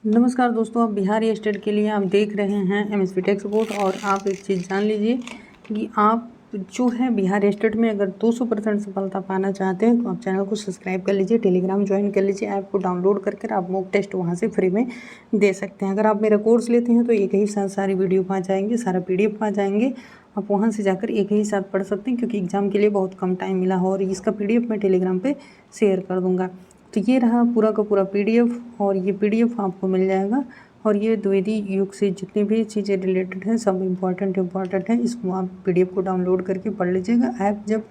नमस्कार दोस्तों, आप बिहार स्टेट के लिए आप देख रहे हैं एमएसपी टेक्स्ट बोर्ड। और आप एक चीज़ जान लीजिए कि आप जो है बिहार स्टेट में अगर 200% सफलता पाना चाहते हैं तो आप चैनल को सब्सक्राइब कर लीजिए, टेलीग्राम ज्वाइन कर लीजिए, ऐप को डाउनलोड करके आप मॉक टेस्ट वहां से फ्री में दे सकते हैं। अगर आप मेरा कोर्स लेते हैं तो एक ही साथ सारी वीडियो पा जाएंगे, सारा PDF पा जाएंगे। आप वहाँ से जाकर एक ही साथ पढ़ सकते हैं क्योंकि एग्ज़ाम के लिए बहुत कम टाइम मिला हो, और इसका PDF मैं टेलीग्राम पे शेयर कर दूँगा। तो ये रहा पूरा का पूरा PDF, और ये PDF आपको मिल जाएगा। और ये द्विवेदी युग से जितनी भी चीज़ें रिलेटेड हैं सब इम्पॉर्टेंट है। इसको आप PDF को डाउनलोड करके पढ़ लीजिएगा। ऐप जब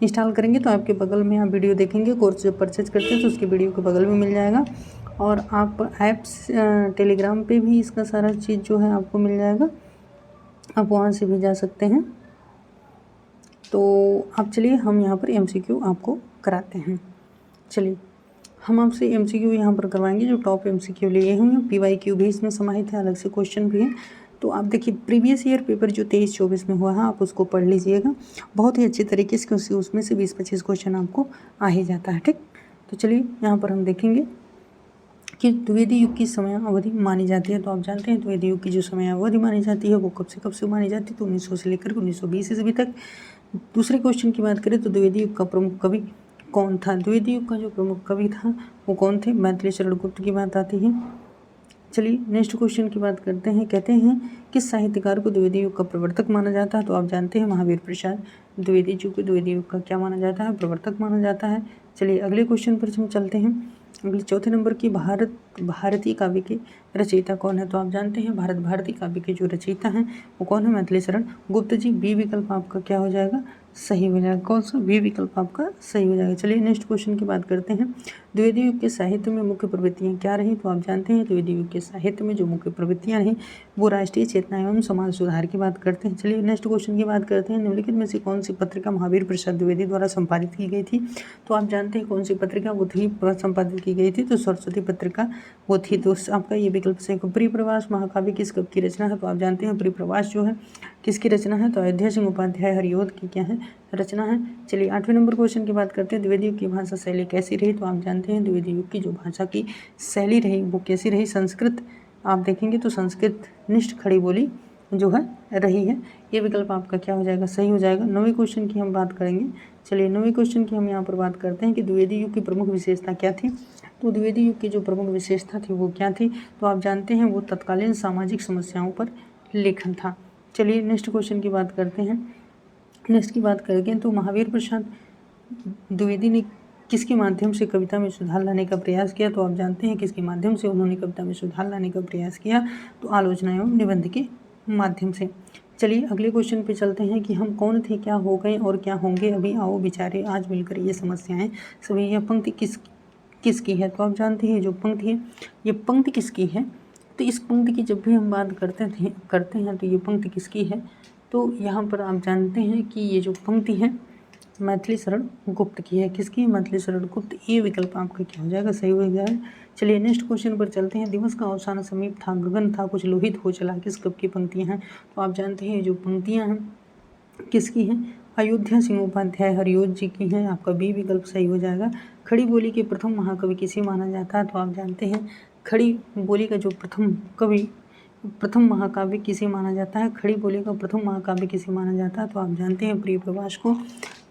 इंस्टॉल करेंगे तो आपके बगल में आप वीडियो देखेंगे। कोर्स जब परचेज करते हैं तो उसके वीडियो के बगल में मिल जाएगा। और आप ऐप्स टेलीग्राम पे भी इसका सारा चीज़ जो है आपको मिल जाएगा, आप वहाँ से भी जा सकते हैं। तो आप चलिए हम यहाँ पर MCQ आपको कराते हैं। चलिए हम आपसे MCQ यहाँ पर करवाएंगे जो टॉप MCQ लिए हुए हैं। PYQ भी इसमें समाहित है, अलग से क्वेश्चन भी है। तो आप देखिए प्रीवियस ईयर पेपर जो 23-24 में हुआ है आप उसको पढ़ लीजिएगा बहुत ही अच्छे तरीके से, क्योंकि उसमें से 20-25 क्वेश्चन आपको आ ही जाता है। ठीक, तो चलिए यहाँ पर हम देखेंगे कि द्विवेदी युग की समय अवधि मानी जाती है। तो आप जानते हैं द्विवेदी युग की जो समय अवधि मानी जाती है वो कब से मानी जाती है, तो 1900 से लेकर 1920 ईस्वी तक। दूसरे क्वेश्चन की बात करें तो द्विवेदी युग का प्रमुख कवि कौन था। द्विवेदी युग का जो प्रमुख कवि था वो कौन थे, मैथिली शरण गुप्त की बात आती है। चलिए नेक्स्ट क्वेश्चन की बात करते हैं। कहते हैं किस साहित्यकार को द्विवेदी युग का प्रवर्तक माना जाता है। तो आप जानते हैं महावीर प्रसाद द्विवेदी युग का क्या माना जाता है, प्रवर्तक माना जाता है। चलिए अगले क्वेश्चन पर हम चलते हैं। अगले चौथे नंबर की भारतीय काव्य के रचयिता कौन है। तो आप जानते हैं भारतीय काव्य के जो रचयिता हैं वो कौन है, मैथिली शरण गुप्त जी। बी विकल्प आपका क्या हो जाएगा, सही हो जाएगा। कौन सा, बी विकल्प आपका सही हो जाएगा। चलिए नेक्स्ट क्वेश्चन की बात करते हैं। द्विवेदी युग के साहित्य में मुख्य प्रवृत्तियाँ क्या रही। तो आप जानते हैं द्विवेदी युग के साहित्य में जो मुख्य प्रवृत्तियाँ रहीं वो राष्ट्रीय चेतना एवं समाज सुधार की बात करते हैं। चलिए नेक्स्ट क्वेश्चन की बात करते हैं। निम्नलिखित में से कौन सी पत्रिका महावीर प्रसाद द्विवेदी द्वारा संपादित की गई थी। तो आप जानते हैं कौन सी पत्रिका वो थी संपादित की गई थी, तो सरस्वती पत्रिका वो थी। तो आपका ये विकल्प सही। परिप्रवास महाकाव्य किस कवि की रचना है। तो आप जानते हैं परिप्रवास जो है किसकी रचना है, तो अयोध्या सिंह उपाध्याय हरियोध की क्या है, रचना है। चलिए 8वें नंबर क्वेश्चन की बात करते हैं। द्विवेदी युग की भाषा शैली कैसी रही। तो आप जानते हैं द्विवेदी युग की जो भाषा की शैली रही वो कैसी रही, संस्कृत। आप देखेंगे तो संस्कृत निष्ठ खड़ी बोली जो है रही है। ये विकल्प आपका क्या हो जाएगा, सही हो जाएगा। 9वें क्वेश्चन की हम बात करेंगे। चलिए 9वें क्वेश्चन की हम यहाँ पर बात करते हैं कि द्विवेदी युग की प्रमुख विशेषता क्या थी। तो द्विवेदी युग की जो प्रमुख विशेषता थी वो क्या थी। तो आप जानते हैं वो तत्कालीन सामाजिक समस्याओं पर लेखन था। चलिए नेक्स्ट क्वेश्चन की बात करते हैं। नेक्स्ट की बात करेंगे तो महावीर प्रसाद द्विवेदी ने किसके माध्यम से कविता में सुधार लाने का प्रयास किया। तो आप जानते हैं किसके माध्यम से उन्होंने कविता में सुधार लाने का प्रयास किया, तो आलोचना एवं निबंध के माध्यम से। चलिए अगले क्वेश्चन पे चलते हैं कि हम कौन थे, क्या हो गए और क्या होंगे, अभी आओ विचारे आज मिलकर ये समस्याएं सभी। यह पंक्ति किसकी है। तो आप जानते हैं जो पंक्ति है ये पंक्ति किसकी है। तो इस पंक्ति की जब भी हम बात करते हैं तो ये पंक्ति किसकी है। तो यहाँ पर आप जानते हैं कि ये जो पंक्ति है मैथिली शरण गुप्त की है। किसकी, मैथिली शरण गुप्त। ये विकल्प आपका क्या हो जाएगा, सही हो जाएगा। चलिए नेक्स्ट क्वेश्चन पर चलते हैं। दिवस का अवसान समीप था, गगन था कुछ लोहित हो चला, किस कवि की पंक्तियाँ हैं। तो आप जानते हैं जो पंक्तियाँ हैं किसकी हैं, अयोध्या सिंह उपाध्याय हरियोध जी की हैं। आपका बी विकल्प सही हो जाएगा। खड़ी बोली के प्रथम महाकवि किसे माना जाता है। तो आप जानते हैं खड़ी बोली का जो प्रथम महाकाव्य किसे माना जाता है। खड़ी बोली का प्रथम महाकाव्य किसे माना जाता है। तो आप जानते हैं परिप्रवास को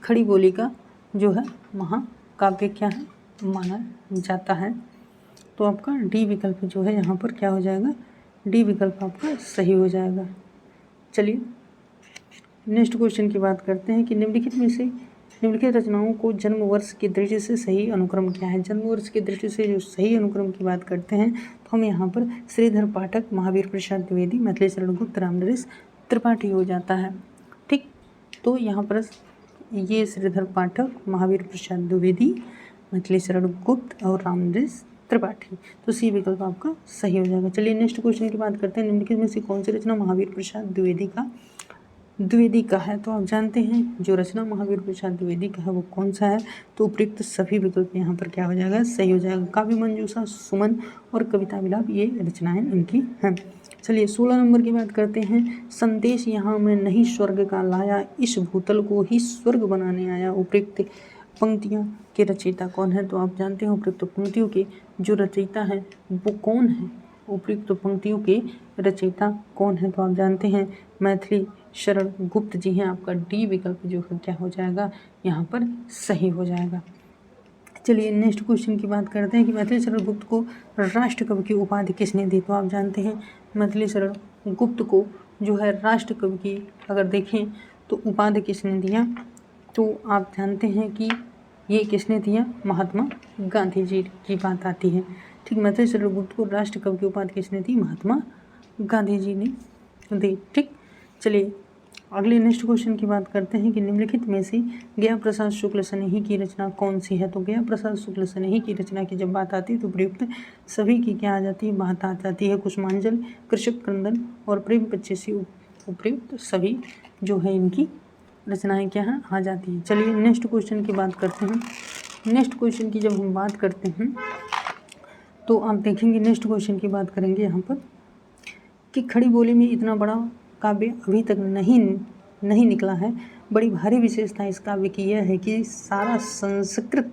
खड़ी बोली का जो है महाकाव्य क्या है माना जाता है। तो आपका डी विकल्प जो है यहाँ पर क्या हो जाएगा, डी विकल्प आपका सही हो जाएगा। चलिए नेक्स्ट क्वेश्चन की बात करते हैं कि निम्नलिखित रचनाओं को जन्म वर्ष की दृष्टि से सही अनुक्रम क्या है। जन्म वर्ष की दृष्टि से जो सही अनुक्रम की बात करते हैं तो हम यहाँ पर श्रीधर पाठक, महावीर प्रसाद द्विवेदी, मैथिली शरण गुप्त, रामनरेश त्रिपाठी हो जाता है। ठीक, तो यहाँ पर ये श्रीधर पाठक, महावीर प्रसाद द्विवेदी, मैथिली शरण गुप्त और रामनरेश त्रिपाठी, तो सी विकल्प आपका सही हो जाएगा। चलिए नेक्स्ट क्वेश्चन की बात करते हैं। निम्नलिखित में से कौन सी रचना महावीर प्रसाद द्विवेदी का है। तो आप जानते हैं जो रचना महावीर प्रसाद द्विवेदी का है वो कौन सा है। तो उपयुक्त सभी विकल्प यहाँ पर क्या हो जाएगा, सही हो जाएगा। काव्य मंजूषा, सुमन और कविता विलाप ये रचनाएं इनकी हैं। चलिए 16 नंबर की बात करते हैं। संदेश यहाँ मैं नहीं स्वर्ग का लाया, इस भूतल को ही स्वर्ग बनाने आया। उपयुक्त पंक्तियाँ के रचयिता कौन है। तो आप जानते हैं उपयुक्त पंक्तियों के जो रचयिता है वो कौन है, उपयुक्त पंक्तियों के रचयिता कौन है? तो आप जानते हैं मैथिली शरण गुप्त जी हैं। आपका डी विकल्प जो है क्या हो जाएगा यहाँ पर सही हो जाएगा। चलिए नेक्स्ट क्वेश्चन की बात करते हैं कि मैथिली शरण गुप्त को राष्ट्रकवि की उपाधि किसने दी? तो आप जानते हैं मैथिली शरण गुप्त को जो है राष्ट्रकवि की अगर देखें तो उपाधि किसने दिया? तो आप जानते हैं कि ये किसने दिया? महात्मा गांधी जी की बात आती है। ठीक, मैथिली शरण गुप्त को राष्ट्रकवि की उपाधि किसने दी? महात्मा गांधी जी ने दी। ठीक, चलिए अगले नेक्स्ट क्वेश्चन की बात करते हैं कि निम्नलिखित में से गया प्रसाद शुक्ल स्नेही की रचना कौन सी है? तो गया प्रसाद शुक्ल स्नेही की रचना की जब बात आती है तो प्रयुक्त सभी की क्या आ जाती है? बात आ जाती है। कुसुमांजल, कृषक क्रंदन और प्रेम पच्चीसी उपयुक्त सभी जो है इनकी रचनाएं क्या हैं? आ जाती है। चलिए नेक्स्ट क्वेश्चन की बात करते हैं। नेक्स्ट क्वेश्चन की जब हम बात करते हैं तो आप देखेंगे नेक्स्ट क्वेश्चन की बात करेंगे यहाँ पर कि खड़ी बोली में इतना बड़ा काव्य अभी तक नहीं निकला है। बड़ी भारी विशेषता इस काव्य की यह है कि सारा संस्कृत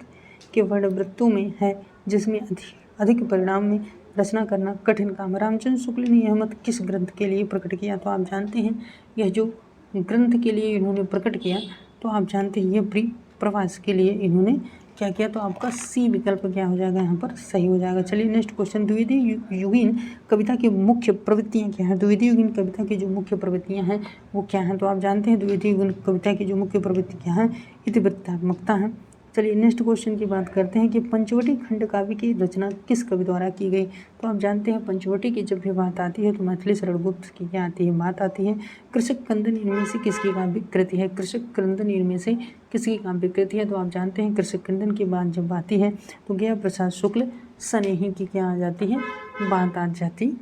के वर्णवृत्तों में है, जिसमें अधिक परिणाम में रचना करना कठिन काम। रामचंद्र शुक्ल ने यह मत किस ग्रंथ के लिए प्रकट किया? तो आप जानते हैं यह जो ग्रंथ के लिए इन्होंने प्रकट किया तो आप जानते हैं यह प्रवास के लिए इन्होंने क्या किया? तो आपका सी विकल्प क्या हो जाएगा यहाँ पर सही हो जाएगा। चलिए नेक्स्ट क्वेश्चन, द्विवेदी युगीन कविता की मुख्य प्रवृत्तियाँ क्या हैं? द्विवेदी युगीन कविता की जो मुख्य प्रवृत्तियाँ हैं वो क्या हैं? तो आप जानते हैं द्विवेदी युगीन कविता की जो मुख्य प्रवृत्ति क्या है? इतिवृत्तात्मकता है। चलिए नेक्स्ट क्वेश्चन की बात करते हैं कि पंचवटी खंड काव्य की रचना किस कवि द्वारा की गई? तो आप जानते हैं पंचवटी की जब भी बात आती है तो मैथिली शरण गुप्त की क्या आती है? बात आती है। कृषक क्रंदन इनमें से किसकी काव्य कृति है? कृषक क्रंदन इनमें से किसकी काव्य कृति है? तो आप जानते हैं कृषक क्रंदन की बात जब आती है तो गया प्रसाद शुक्ल स्नेही की क्या आ जाती है? बात आ जाती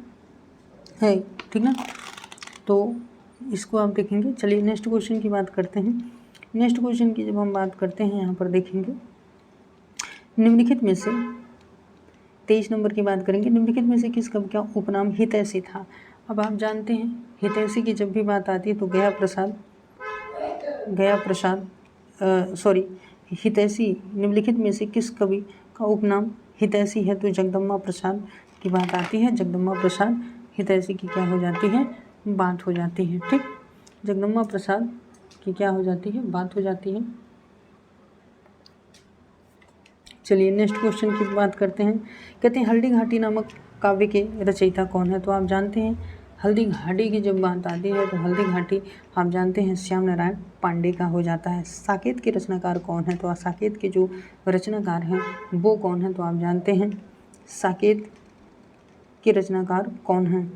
है। ठीक ना, तो इसको आप देखेंगे। चलिए नेक्स्ट क्वेश्चन की बात करते हैं। नेक्स्ट क्वेश्चन की जब हम बात करते हैं यहाँ पर देखेंगे निम्नलिखित में से 23 नंबर की बात करेंगे। निम्नलिखित में से किस कवि का उपनाम हितैषी था? अब आप जानते हैं हितैषी की जब भी बात आती है तो हितैषी निम्नलिखित में से किस कवि का उपनाम हितैषी है? तो जगदम्बा प्रसाद की बात आती है। जगदम्बा प्रसाद हितैषी की क्या हो जाती है? बात हो जाती है। ठीक, जगदम्बा प्रसाद की क्या हो जाती है? बात हो जाती है। चलिए नेक्स्ट क्वेश्चन की बात करते हैं। कहते हैं हल्दी घाटी नामक काव्य के रचयिता कौन है? तो आप जानते हैं हल्दी घाटी की जब बात आती है तो हल्दी घाटी आप जानते हैं श्याम नारायण पांडे का हो जाता है। साकेत के रचनाकार कौन है? तो साकेत के जो रचनाकार हैं वो कौन है? तो आप जानते हैं साकेत के रचनाकार कौन हैं?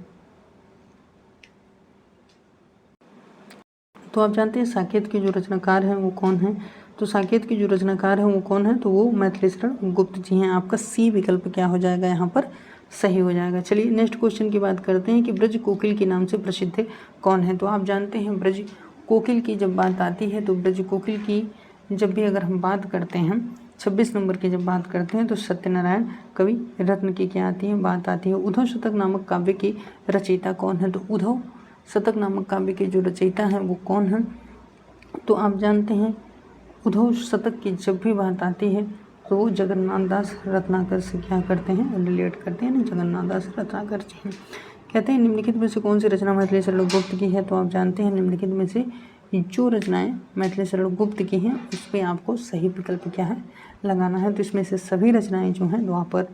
तो आप जानते हैं साकेत के जो रचनाकार हैं वो कौन हैं? तो साकेत के जो रचनाकार हैं वो कौन है? तो वो मैथिली शरण गुप्त जी हैं। आपका सी विकल्प क्या हो जाएगा यहाँ पर सही हो जाएगा। चलिए नेक्स्ट क्वेश्चन की बात करते हैं कि ब्रज कोकिल के नाम से प्रसिद्ध कौन है? तो आप जानते हैं ब्रज कोकिल की जब बात आती है तो ब्रज कोकिल की जब भी अगर हम बात करते हैं 26 नंबर की जब बात करते हैं तो सत्यनारायण कवि रत्न की क्या आती है? बात आती है। उद्धव शतक नामक काव्य की रचयिता कौन है? तो उद्धव शतक नामक काव्य के जो रचयिता हैं वो कौन हैं? तो आप जानते हैं उद्धव शतक की जब भी बात आती है तो वो जगन्नाथ दास रत्नाकर से क्या करते हैं? रिलेट करते हैं। जगन्नाथ दास रत्नाकर जी हैं। कहते हैं निम्नलिखित में से कौन सी रचना मैथिली शरण गुप्त की है? तो आप जानते हैं निम्नलिखित में से जो रचनाएं मैथिली शरण गुप्त की हैं उस पर आपको सही विकल्प क्या है? लगाना है। तो इसमें से सभी रचनाएं जो हैं द्वापर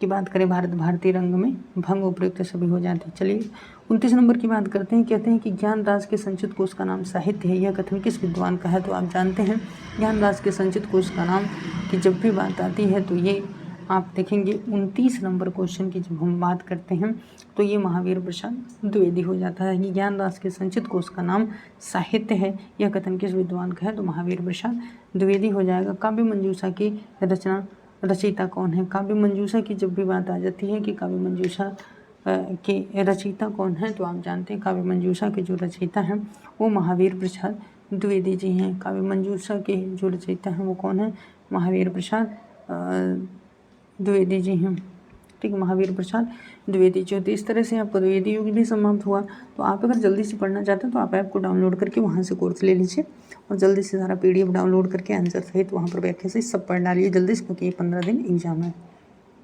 की बात करें भारतीय रंग में भंग उपयुक्त सभी हो जाती है। चलिए 29 नंबर की बात करते हैं। कहते हैं कि ज्ञानदास के संचित कोश का नाम साहित्य है, यह कथन किस विद्वान का है? तो आप जानते हैं ज्ञानदास के संचित कोश का नाम की जब भी बात आती है तो ये आप देखेंगे 29 नंबर क्वेश्चन की जब हम बात करते हैं तो ये महावीर प्रसाद द्विवेदी हो जाता है कि ज्ञानदास के संचित कोश का नाम साहित्य है, यह कथन किस विद्वान का है? तो महावीर प्रसाद द्विवेदी हो जाएगा। काव्य मंजूषा की रचयिता कौन है? काव्य मंजूषा की जब भी बात आ जाती है कि काव्य मंजूषा के रचयिता कौन है? तो आप जानते हैं काव्य मंजूषा के जो रचयिता हैं वो महावीर प्रसाद द्विवेदी जी हैं। काव्य मंजूषा के जो रचयिता हैं वो कौन है? महावीर प्रसाद द्विवेदी जी हैं। ठीक, महावीर प्रसाद द्विवेदी जी। तो इस तरह से आपका द्विवेदी युग भी समाप्त हुआ। तो आप अगर जल्दी से पढ़ना चाहते हैं तो आप ऐप को डाउनलोड करके वहाँ से कोर्स ले लीजिए और जल्दी से सारा PDF डाउनलोड करके आंसर सहित वहाँ पर व्याख्या से सब पढ़ डालिए जल्दी से, क्योंकि ये 15 दिन एग्जाम है।